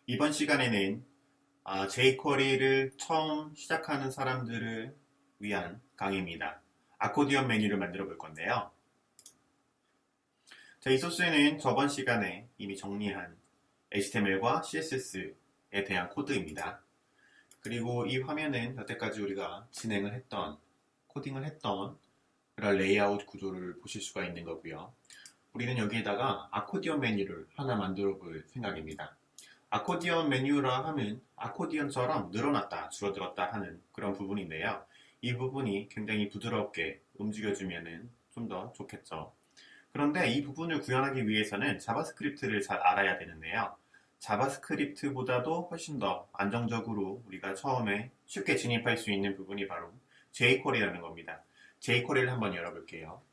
이번 시간에는 jQuery를 처음 시작하는 사람들을 위한 강의입니다. 아코디언 메뉴를 만들어 볼 건데요. 자, 이 소스는 저번 시간에 이미 정리한 HTML과 CSS에 대한 코드입니다. 그리고 이 화면은 여태까지 우리가 코딩을 했던 그런 레이아웃 구조를 보실 수가 있는 거고요. 우리는 여기에다가 아코디언 메뉴를 하나 만들어 볼 생각입니다. 아코디언 메뉴라 하면 아코디언처럼 늘어났다 줄어들었다 하는 그런 부분인데요. 이 부분이 굉장히 부드럽게 움직여주면 좀 더 좋겠죠. 그런데 이 부분을 구현하기 위해서는 자바스크립트를 잘 알아야 되는데요. 자바스크립트보다도 훨씬 더 안정적으로 우리가 처음에 쉽게 진입할 수 있는 부분이 바로 jQuery라는 겁니다. jQuery를 한번 열어볼게요.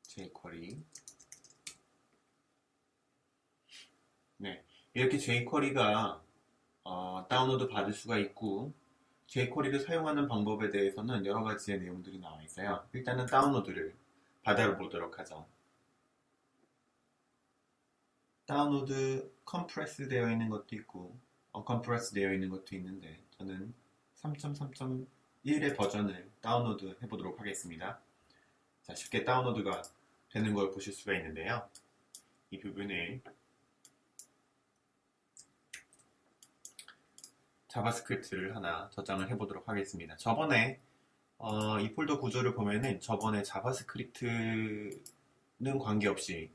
jQuery. 네, 이렇게 jQuery가 다운로드 받을 수가 있고 jQuery를 사용하는 방법에 대해서는 여러 가지의 내용들이 나와 있어요. 일단은 다운로드를 받아보도록 하죠. 다운로드 컴프레스 되어 있는 것도 있고 언컴프레스 되어 있는 것도 있는데 저는 3.3.1의 버전을 다운로드 해보도록 하겠습니다. 자, 쉽게 다운로드가 되는 걸 보실 수가 있는데요. 이 부분을 자바스크립트를 하나 저장을 해보도록 하겠습니다. 저번에 이 폴더 구조를 보면은 저번에 자바스크립트는 관계없이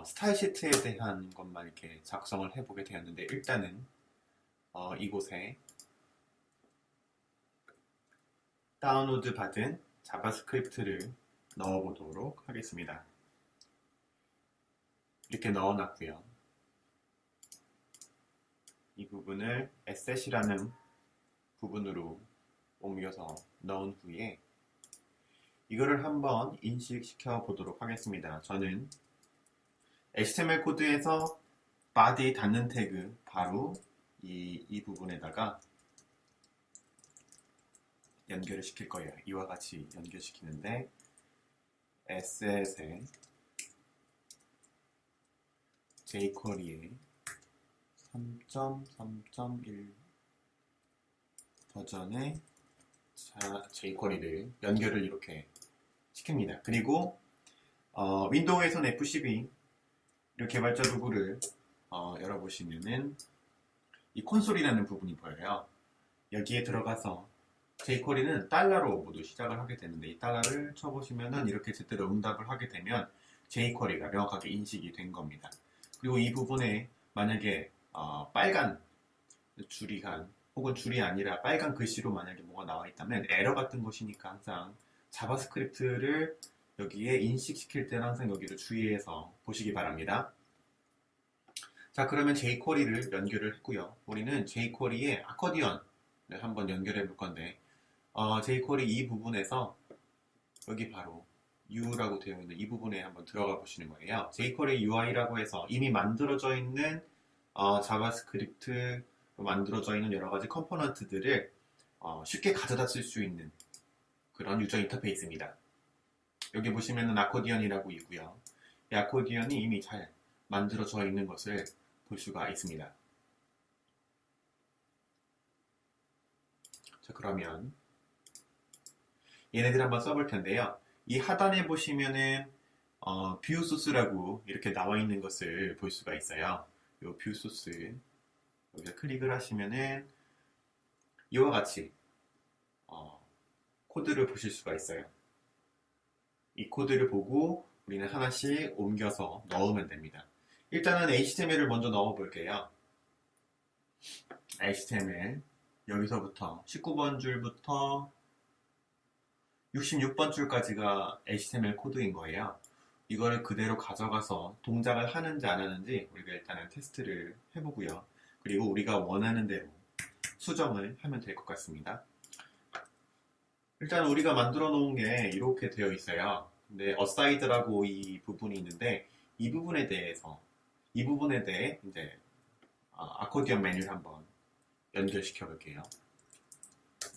스타일 시트에 대한 것만 이렇게 작성을 해보게 되었는데 일단은 이곳에 다운로드 받은 자바스크립트를 넣어보도록 하겠습니다. 이렇게 넣어놨고요. 이 부분을 asset이라는 부분으로 옮겨서 넣은 후에 이거를 한번 인식시켜 보도록 하겠습니다. 저는 HTML 코드에서 body 닫는 태그 바로 이 부분에다가 연결을 시킬 거예요. 이와 같이 연결시키는데 asset에 jQuery에 3.3.1 버전의 jQuery를 연결을 이렇게 시킵니다. 그리고 윈도우에서는 F12 이렇게 개발자 도구를 열어보시면은 이 콘솔이라는 부분이 보여요. 여기에 들어가서 jQuery는 달러로 모두 시작을 하게 되는데 이 달러를 쳐보시면은 이렇게 제대로 응답을 하게 되면 jQuery가 명확하게 인식이 된 겁니다. 그리고 이 부분에 만약에 빨간 줄이 혹은 줄이 아니라 빨간 글씨로 만약에 뭐가 나와 있다면 에러 같은 것이니까 항상 자바스크립트를 여기에 인식시킬 때는 항상 여기를 주의해서 보시기 바랍니다. 자, 그러면 jQuery를 연결을 했고요. 우리는 jQuery의 아코디언을 한번 연결해 볼 건데 jQuery 이 부분에서 여기 바로 U라고 되어 있는 이 부분에 한번 들어가 보시는 거예요. jQuery UI라고 해서 이미 만들어져 있는 자바스크립트로 만들어져 있는 여러 가지 컴포넌트들을 쉽게 가져다 쓸 수 있는 그런 유저 인터페이스입니다. 여기 보시면은 아코디언이라고 있고요. 이 아코디언이 이미 잘 만들어져 있는 것을 볼 수가 있습니다. 자, 그러면 얘네들 한번 써볼 텐데요. 이 하단에 보시면은 뷰 소스라고 이렇게 나와 있는 것을 볼 수가 있어요. 이 뷰 소스 여기서 클릭을 하시면은 이와 같이 코드를 보실 수가 있어요. 이 코드를 보고 우리는 하나씩 옮겨서 넣으면 됩니다. 일단은 HTML을 먼저 넣어 볼게요. HTML 여기서부터 19번 줄부터 66번 줄까지가 HTML 코드인 거예요. 이거를 그대로 가져가서 동작을 하는지 안 하는지 우리가 일단은 테스트를 해보고요. 그리고 우리가 원하는 대로 수정을 하면 될 것 같습니다. 일단 우리가 만들어 놓은 게 이렇게 되어 있어요. 근데 aside라고 이 부분이 있는데 이 부분에 대해 이제 아코디언 메뉴를 한번 연결시켜 볼게요.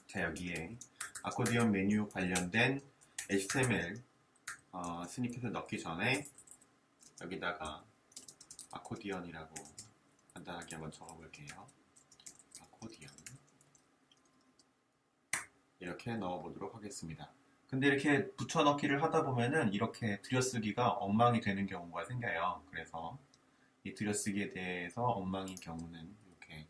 자, 여기에 아코디언 메뉴 관련된 HTML 스니펫을 넣기 전에 여기다가 아코디언이라고 간단하게 한번 적어볼게요. 아코디언 이렇게 넣어보도록 하겠습니다. 근데 이렇게 붙여넣기를 하다 보면은 이렇게 들여쓰기가 엉망이 되는 경우가 생겨요. 그래서 이 들여쓰기에 대해서 엉망인 경우는 이렇게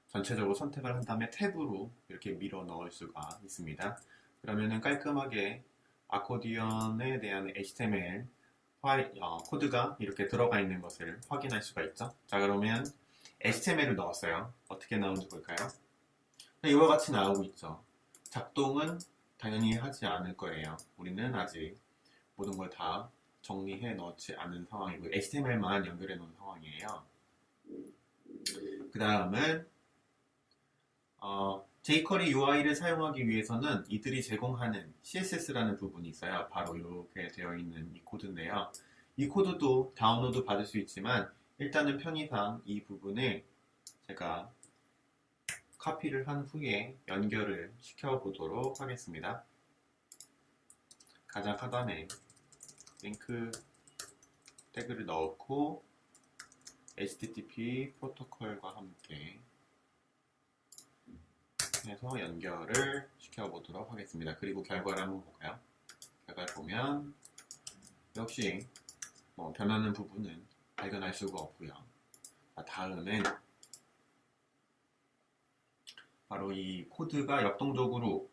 전체적으로 선택을 한 다음에 탭으로 이렇게 밀어 넣을 수가 있습니다. 그러면은 깔끔하게 아코디언에 대한 HTML 코드가 이렇게 들어가 있는 것을 확인할 수가 있죠. 자, 그러면 HTML을 넣었어요. 어떻게 나오는지 볼까요? 이와 같이 나오고 있죠. 작동은 당연히 하지 않을 거예요. 우리는 아직 모든 걸 다 정리해 넣지 않은 상황이고 HTML만 연결해 놓은 상황이에요. 그 다음은 jQuery UI를 사용하기 위해서는 이들이 제공하는 CSS라는 부분이 있어요. 바로 이렇게 되어 있는 이 코드인데요. 이 코드도 다운로드 받을 수 있지만 일단은 편의상 이 부분을 제가 카피를 한 후에 연결을 시켜보도록 하겠습니다. 가장 하단에 링크 태그를 넣고 HTTP 프로토콜과 함께 해서 연결을 시켜보도록 하겠습니다. 그리고 결과를 한번 볼까요? 결과를 보면 역시 변하는 부분은 발견할 수가 없고요. 다음은 바로 이 코드가 역동적으로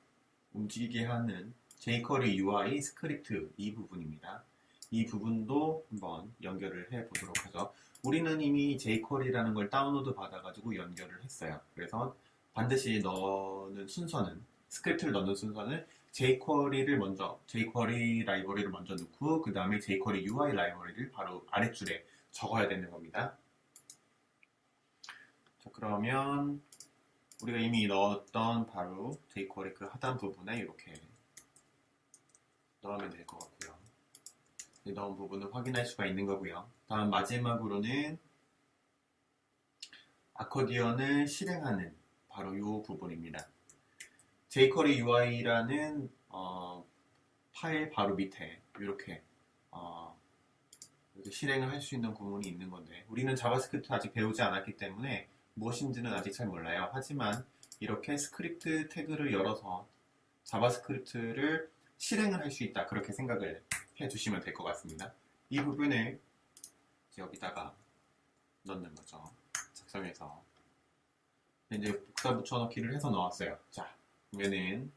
움직이게 하는 jQuery UI 스크립트 이 부분입니다. 이 부분도 한번 연결을 해 보도록 하죠. 우리는 이미 jQuery라는 걸 다운로드 받아가지고 연결을 했어요. 그래서 반드시 넣는 순서는 스크립트를 넣는 순서는 jQuery 라이브러리를 먼저 넣고 그 다음에 jQuery UI 라이브러리를 바로 아랫줄에 적어야 되는 겁니다. 자, 그러면 우리가 이미 넣었던 바로 jQuery 그 하단 부분에 이렇게 넣으면 될 것 같고요. 넣은 부분을 확인할 수가 있는 거고요. 다음 마지막으로는 아코디언을 실행하는 바로 이 부분입니다. jQuery UI라는 파일 바로 밑에 이렇게 실행을 할 수 있는 부분이 있는 건데 우리는 자바스크립트 아직 배우지 않았기 때문에 무엇인지는 아직 잘 몰라요. 하지만 이렇게 스크립트 태그를 열어서 자바스크립트를 실행을 할 수 있다. 그렇게 생각을 해주시면 될 것 같습니다. 이 부분을 여기다가 넣는 거죠. 작성해서 이제 복사 붙여넣기를 해서 넣었어요. 자, 그러면은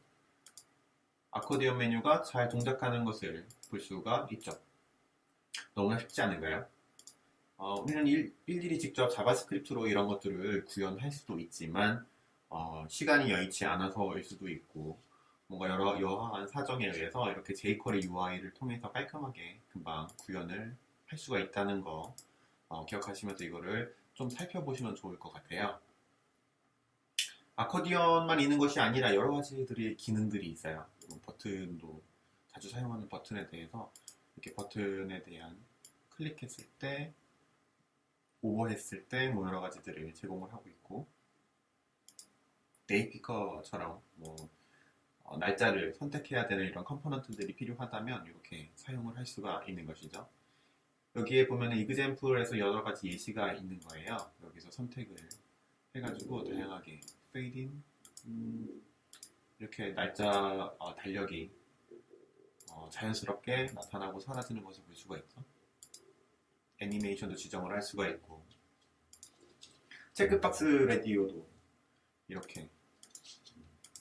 아코디언 메뉴가 잘 동작하는 것을 볼 수가 있죠. 너무나 쉽지 않은가요? 우리는 일일이 직접 자바스크립트로 이런 것들을 구현할 수도 있지만 시간이 여의치 않아서일 수도 있고 뭔가 여러한 사정에 의해서 이렇게 jQuery UI를 통해서 깔끔하게 금방 구현을 할 수가 있다는 거 기억하시면서 이거를 좀 살펴보시면 좋을 것 같아요. 아코디언만 있는 것이 아니라 여러 가지들의 기능들이 있어요. 버튼도 자주 사용하는 버튼에 대해서 이렇게 버튼에 대한 클릭했을 때 오버했을 때 여러 가지들을 제공을 하고 있고 데이피커처럼 날짜를 선택해야 되는 이런 컴포넌트들이 필요하다면 이렇게 사용을 할 수가 있는 것이죠. 여기에 보면 이그젬플에서 여러 가지 예시가 있는 거예요. 여기서 선택을 해가지고 다양하게 fade in 이렇게 날짜 달력이 자연스럽게 나타나고 사라지는 것을 볼 수가 있죠. 애니메이션도 지정을 할 수가 있고 체크박스 라디오도 이렇게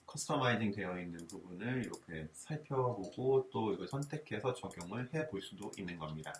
커스터마이징 되어 있는 부분을 이렇게 살펴보고 또 이걸 선택해서 적용을 해 볼 수도 있는 겁니다.